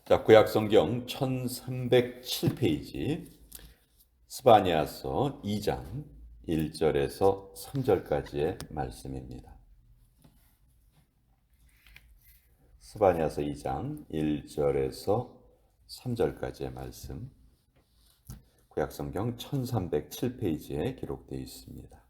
자, 구약성경 1307페이지 스바냐서 2장 1절에서 3절까지의 말씀입니다. 스바냐서 2장 1절에서 3절까지의 말씀, 구약성경 1307페이지에 기록되어 있습니다.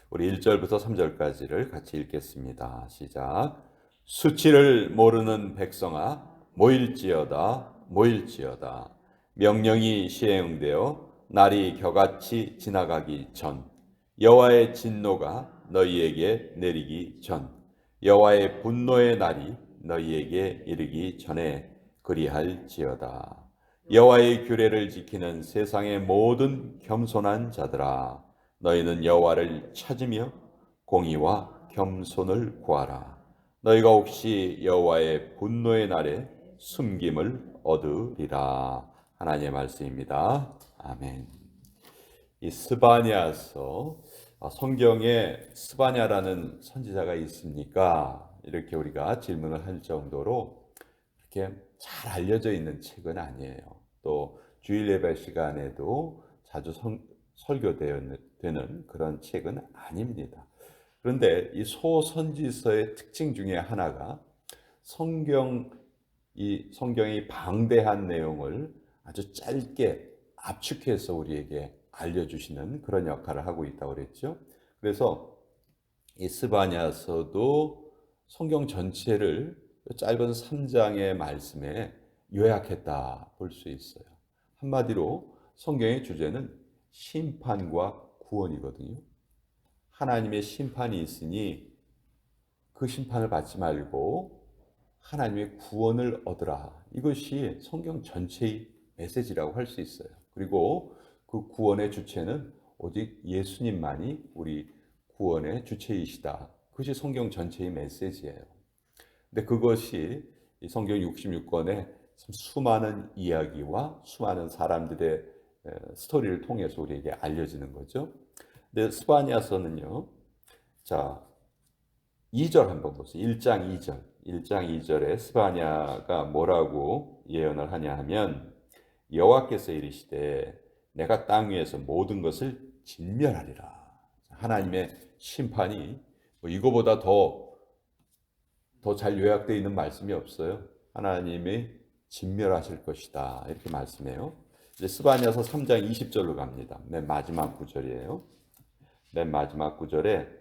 우리 1절부터 3절까지를 같이 읽겠습니다. 시작. 수치를 모르는 백성아 모일지어다 모일지어다. 명령이 시행되어 날이 겨같이 지나가기 전, 여호와의 진노가 너희에게 내리기 전, 여호와의 분노의 날이 너희에게 이르기 전에 그리할지어다. 여호와의 규례를 지키는 세상의 모든 겸손한 자들아, 너희는 여호와를 찾으며 공의와 겸손을 구하라. 너희가 혹시 여호와의 분노의 날에 숨김을 얻으리라. 하나님의 말씀입니다. 아멘. 이 스바냐서, 성경에 스바냐라는 선지자가 있습니까? 이렇게 우리가 질문을 할 정도로 이렇게 잘 알려져 있는 책은 아니에요. 또 주일 예배 시간에도 자주 설교되는 그런 책은 아닙니다. 그런데 이 소선지서의 특징 중에 하나가 성경의 방대한 내용을 아주 짧게 압축해서 우리에게 알려주시는 그런 역할을 하고 있다고 그랬죠. 그래서 이 스바냐서도 성경 전체를 짧은 3장의 말씀에 요약했다 볼 수 있어요. 한마디로 성경의 주제는 심판과 구원이거든요. 하나님의 심판이 있으니 그 심판을 받지 말고 하나님의 구원을 얻으라. 이것이 성경 전체의 메시지라고 할 수 있어요. 그리고 그 구원의 주체는 오직 예수님만이 우리 구원의 주체이시다. 그것이 성경 전체의 메시지예요. 근데 그것이 이 성경 66권의 수많은 이야기와 수많은 사람들의 스토리를 통해서 우리에게 알려지는 거죠. 근데 스바냐서는요. 자, 2절 한번 보세요. 1장 2절. 1장 2절에 스바냐가 뭐라고 예언을 하냐 하면, 여호와께서 이르시되 내가 땅 위에서 모든 것을 진멸하리라. 하나님의 심판이 이거보다 더 잘 요약되어 있는 말씀이 없어요. 하나님이 진멸하실 것이다. 이렇게 말씀해요. 이제 스바냐서 3장 20절로 갑니다. 맨 마지막 구절이에요. 맨 마지막 구절에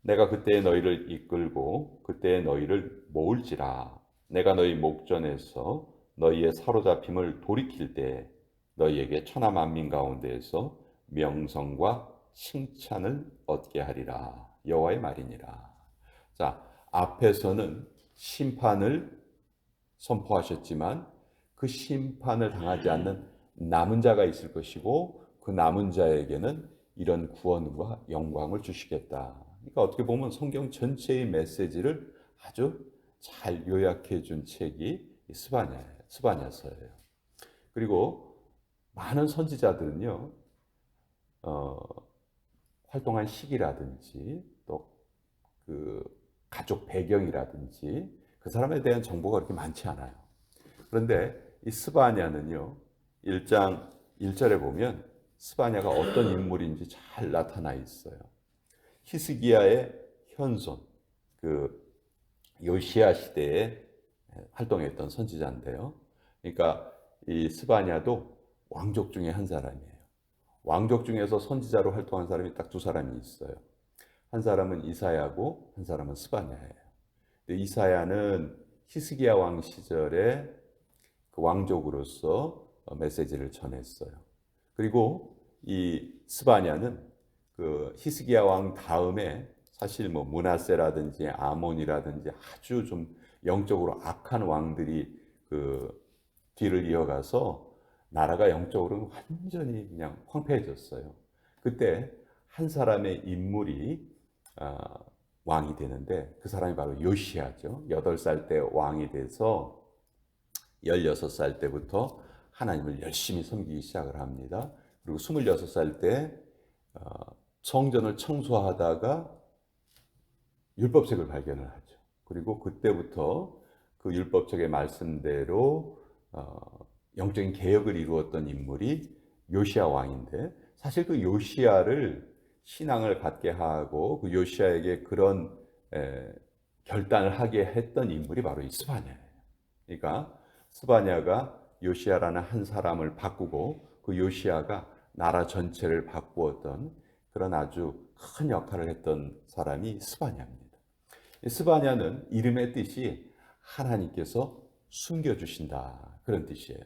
내가 그때 너희를 이끌고 그때 너희를 모을지라. 내가 너희 목전에서 너희의 사로잡힘을 돌이킬 때 너희에게 천하 만민 가운데에서 명성과 칭찬을 얻게 하리라. 여호와의 말이니라. 자, 앞에서는 심판을 선포하셨지만 그 심판을 당하지 않는 남은 자가 있을 것이고 그 남은 자에게는 이런 구원과 영광을 주시겠다. 그러니까 어떻게 보면 성경 전체의 메시지를 아주 잘 요약해 준 책이 스바냐서예요. 그리고 많은 선지자들은요, 활동한 시기라든지 또 그 가족 배경이라든지 그 사람에 대한 정보가 그렇게 많지 않아요. 그런데 이 스바냐는요, 1장 1절에 보면 스바냐가 어떤 인물인지 잘 나타나 있어요. 히스기야의 현손, 그 요시야 시대에 활동했던 선지자인데요. 그러니까 이 스바냐도 왕족 중에 한 사람이에요. 왕족 중에서 선지자로 활동한 사람이 딱 두 사람이 있어요. 한 사람은 이사야고 한 사람은 스바냐예요. 이사야는 히스기야 왕 시절에 그 왕족으로서 메시지를 전했어요. 그리고 이 스바냐는 그 히스기야 왕 다음에 사실 뭐 므낫세라든지 아몬이라든지 아주 좀 영적으로 악한 왕들이 그 뒤를 이어가서 나라가 영적으로 완전히 그냥 황폐해졌어요. 그때 한 사람의 인물이 왕이 되는데 그 사람이 바로 요시야죠. 8살 때 왕이 돼서 16살 때부터 하나님을 열심히 섬기기 시작을 합니다. 그리고 26살 때 성전을 청소하다가 율법책을 발견을 하죠. 그리고 그때부터 그 율법책의 말씀대로 어, 영적인 개혁을 이루었던 인물이 요시야 왕인데, 사실 그 요시야를 신앙을 갖게 하고 그 요시야에게 그런 결단을 하게 했던 인물이 바로 이 스바냐예요. 그러니까 스바냐가 요시야라는 한 사람을 바꾸고 그 요시야가 나라 전체를 바꾸었던 그런 아주 큰 역할을 했던 사람이 스바냐입니다. 이 스바냐는 이름의 뜻이 하나님께서 숨겨주신다, 그런 뜻이에요.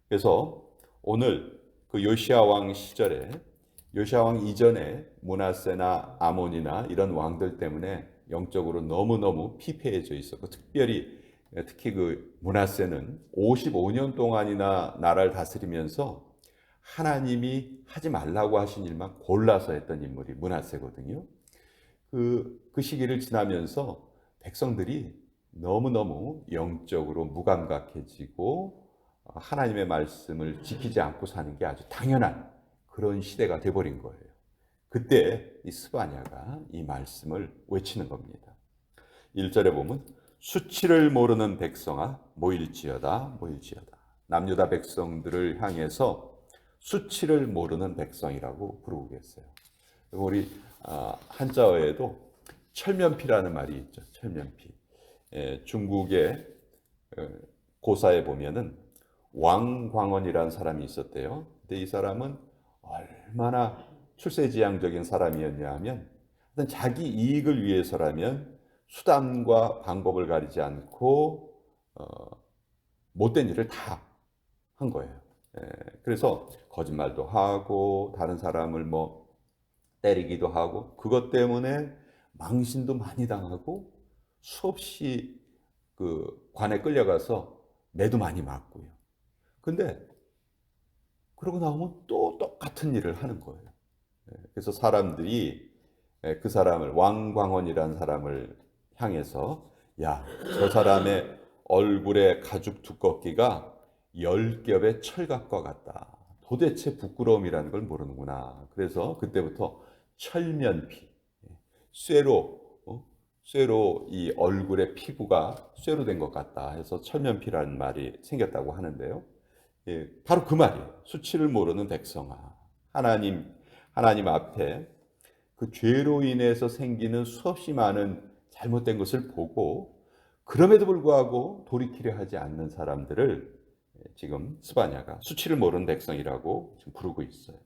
그래서 오늘 그 요시야 왕 시절에, 요시야 왕 이전에 므낫세나 아몬이나 이런 왕들 때문에 영적으로 너무너무 피폐해져 있었고, 특히 그 므낫세는 55년 동안이나 나라를 다스리면서 하나님이 하지 말라고 하신 일만 골라서 했던 인물이 므낫세거든요. 그 시기를 지나면서 백성들이 너무너무 영적으로 무감각해지고 하나님의 말씀을 지키지 않고 사는 게 아주 당연한 그런 시대가 돼버린 거예요. 그때 이 스바냐가 이 말씀을 외치는 겁니다. 1절에 보면 수치를 모르는 백성아 모일지어다 모일지어다. 남유다 백성들을 향해서 수치를 모르는 백성이라고 부르고 계세요. 우리 한자어에도 철면피라는 말이 있죠. 철면피. 중국의 고사에 보면은 왕광원이라는 사람이 있었대요. 근데 이 사람은 얼마나 출세지향적인 사람이었냐 하면, 자기 이익을 위해서라면 수단과 방법을 가리지 않고 못된 일을 다 한 거예요. 그래서 거짓말도 하고 다른 사람을 뭐 때리기도 하고, 그것 때문에 망신도 많이 당하고 수없이 그 관에 끌려가서 매도 많이 맞고요. 근데 그러고 나오면 또 똑같은 일을 하는 거예요. 그래서 사람들이 그 사람을, 왕광원이라는 사람을 향해서 야, 저 사람의 얼굴의 가죽 두껍기가 10겹의 철갑과 같다. 도대체 부끄러움이라는 걸 모르는구나. 그래서 그때부터 철면피, 쇠로 쇠로 이 얼굴의 피부가 쇠로 된 것 같다 해서 철면피라는 말이 생겼다고 하는데요. 바로 그 말이에요. 수치를 모르는 백성아, 하나님 앞에 그 죄로 인해서 생기는 수없이 많은 잘못된 것을 보고 그럼에도 불구하고 돌이키려 하지 않는 사람들을 지금 스바냐가 수치를 모르는 백성이라고 지금 부르고 있어요.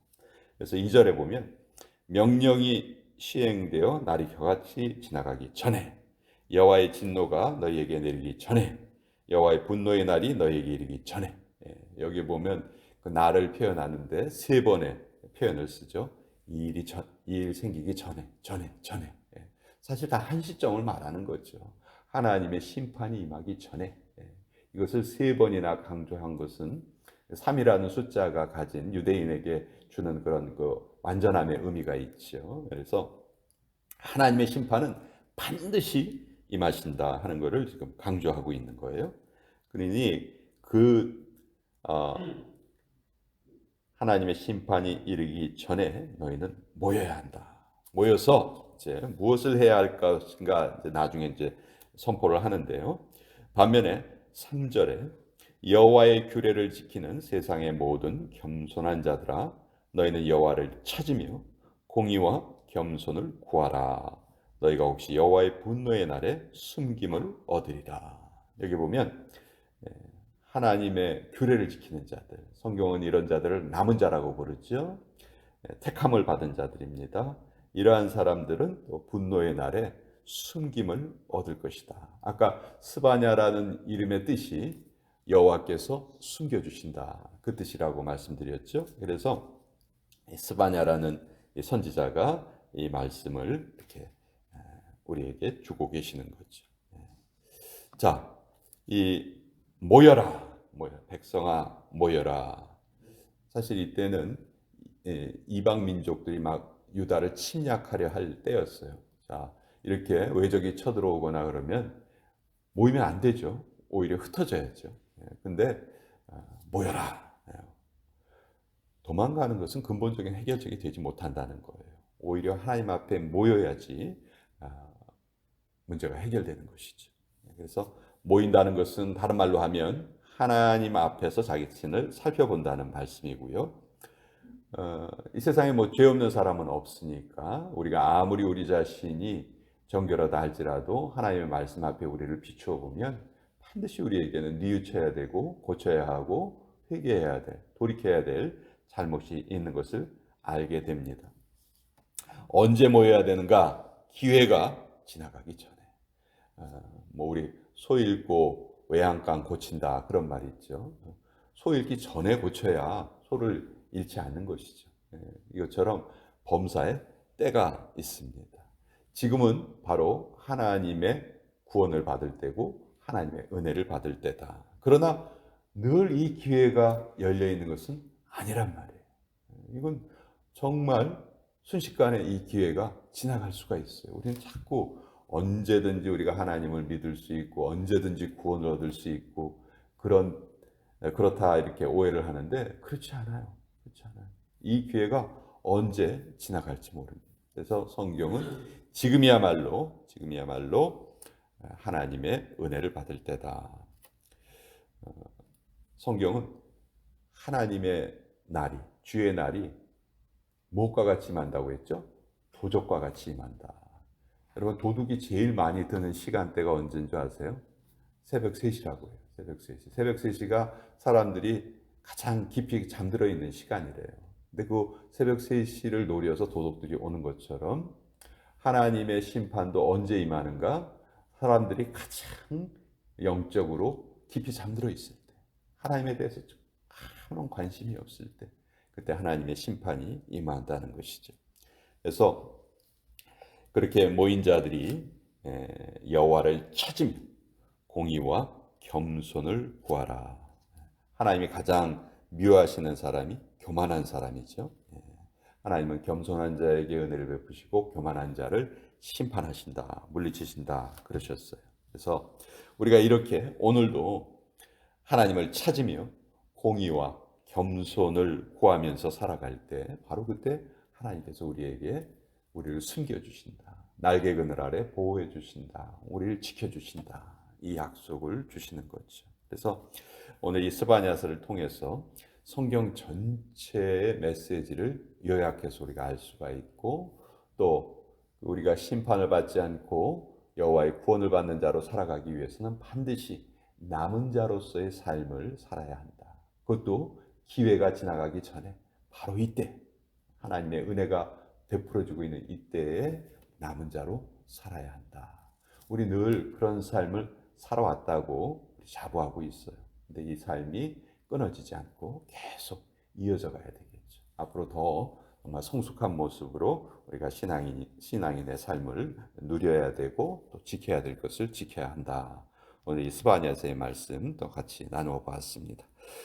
그래서 2절에 보면 명령이 시행되어 날이 겨같이 지나가기 전에, 여호와의 진노가 너희에게 내리기 전에, 여호와의 분노의 날이 너희에게 이르기 전에. 여기 보면 그 날을 표현하는데 세 번의 표현을 쓰죠. 이 일 생기기 전에, 전에, 전에. 사실 다 한 시점을 말하는 거죠. 하나님의 심판이 임하기 전에. 이것을 세 번이나 강조한 것은 3이라는 숫자가 가진 유대인에게 주는 그런 그 완전함의 의미가 있죠. 그래서 하나님의 심판은 반드시 임하신다 하는 것을 지금 강조하고 있는 거예요. 그러니 하나님의 심판이 이르기 전에 너희는 모여야 한다. 모여서 이제 무엇을 해야 할 것인가 이제 나중에 이제 선포를 하는데요. 반면에 3절에 여호와의 규례를 지키는 세상의 모든 겸손한 자들아 너희는 여호와를 찾으며 공의와 겸손을 구하라. 너희가 혹시 여호와의 분노의 날에 숨김을 얻으리라. 여기 보면 하나님의 규례를 지키는 자들, 성경은 이런 자들을 남은 자라고 부르죠. 택함을 받은 자들입니다. 이러한 사람들은 또 분노의 날에 숨김을 얻을 것이다. 아까 스바냐라는 이름의 뜻이 여호와께서 숨겨주신다, 그 뜻이라고 말씀드렸죠. 그래서 스바냐라는 선지자가 이 말씀을 이렇게 우리에게 주고 계시는 거죠. 자, 이 모여라, 백성아 모여라. 사실 이때는 이방 민족들이 막 유다를 침략하려 할 때였어요. 자, 이렇게 외적이 쳐들어오거나 그러면 모이면 안 되죠. 오히려 흩어져야죠. 근데 모여라. 도망가는 것은 근본적인 해결책이 되지 못한다는 거예요. 오히려 하나님 앞에 모여야지 문제가 해결되는 것이죠. 그래서 모인다는 것은 다른 말로 하면 하나님 앞에서 자기 자신을 살펴본다는 말씀이고요. 이 세상에 뭐 죄 없는 사람은 없으니까 우리가 아무리 우리 자신이 정결하다 할지라도 하나님의 말씀 앞에 우리를 비추어 보면 반드시 우리에게는 뉘우쳐야 되고 고쳐야 하고 회개해야 될, 돌이켜야 될 잘못이 있는 것을 알게 됩니다. 언제 모여야 되는가? 기회가 지나가기 전에. 뭐 우리 소 잃고 외양간 고친다 그런 말이 있죠. 소 잃기 전에 고쳐야 소를 잃지 않는 것이죠. 이것처럼 범사에 때가 있습니다. 지금은 바로 하나님의 구원을 받을 때고 하나님의 은혜를 받을 때다. 그러나 늘 이 기회가 열려 있는 것은 아니란 말이에요. 이건 정말 순식간에 이 기회가 지나갈 수가 있어요. 우리는 자꾸 언제든지 우리가 하나님을 믿을 수 있고 언제든지 구원을 얻을 수 있고 그렇다 이렇게 오해를 하는데 그렇지 않아요. 그렇지 않아요. 이 기회가 언제 지나갈지 모릅니다. 그래서 성경은 지금이야말로 하나님의 은혜를 받을 때다. 성경은 하나님의 날이, 주의 날이 무엇과 같이 임한다고 했죠? 도적과 같이 임한다. 여러분, 도둑이 제일 많이 드는 시간대가 언제인 줄 아세요? 새벽 3시라고 해요. 새벽 3시. 새벽 3시가 사람들이 가장 깊이 잠들어 있는 시간이래요. 근데 그 새벽 3시를 노려서 도둑들이 오는 것처럼 하나님의 심판도 언제 임하는가? 사람들이 가장 영적으로 깊이 잠들어 있을 때, 하나님에 대해서 아무런 관심이 없을 때, 그때 하나님의 심판이 임한다는 것이죠. 그래서 그렇게 모인 자들이 여호와를 찾으며 공의와 겸손을 구하라. 하나님이 가장 미워하시는 사람이 교만한 사람이죠. 하나님은 겸손한 자에게 은혜를 베푸시고 교만한 자를 심판하신다, 물리치신다 그러셨어요. 그래서 우리가 이렇게 오늘도 하나님을 찾으며 공의와 겸손을 구하면서 살아갈 때 바로 그때 하나님께서 우리를 숨겨주신다. 날개 그늘 아래 보호해 주신다. 우리를 지켜주신다. 이 약속을 주시는 거죠. 그래서 오늘 이 스바냐서를 통해서 성경 전체의 메시지를 요약해서 우리가 알 수가 있고 또 우리가 심판을 받지 않고 여호와의 구원을 받는 자로 살아가기 위해서는 반드시 남은 자로서의 삶을 살아야 한다. 그것도 기회가 지나가기 전에 바로 이때 하나님의 은혜가 베풀어지고 있는 이때에 남은 자로 살아야 한다. 우리 늘 그런 삶을 살아왔다고 자부하고 있어요. 근데 이 삶이 끊어지지 않고 계속 이어져 가야 되겠죠. 앞으로 더 정말 성숙한 모습으로 우리가 신앙인의 삶을 누려야 되고 또 지켜야 될 것을 지켜야 한다. 오늘 이 스바냐서의 말씀 또 같이 나누어 보았습니다.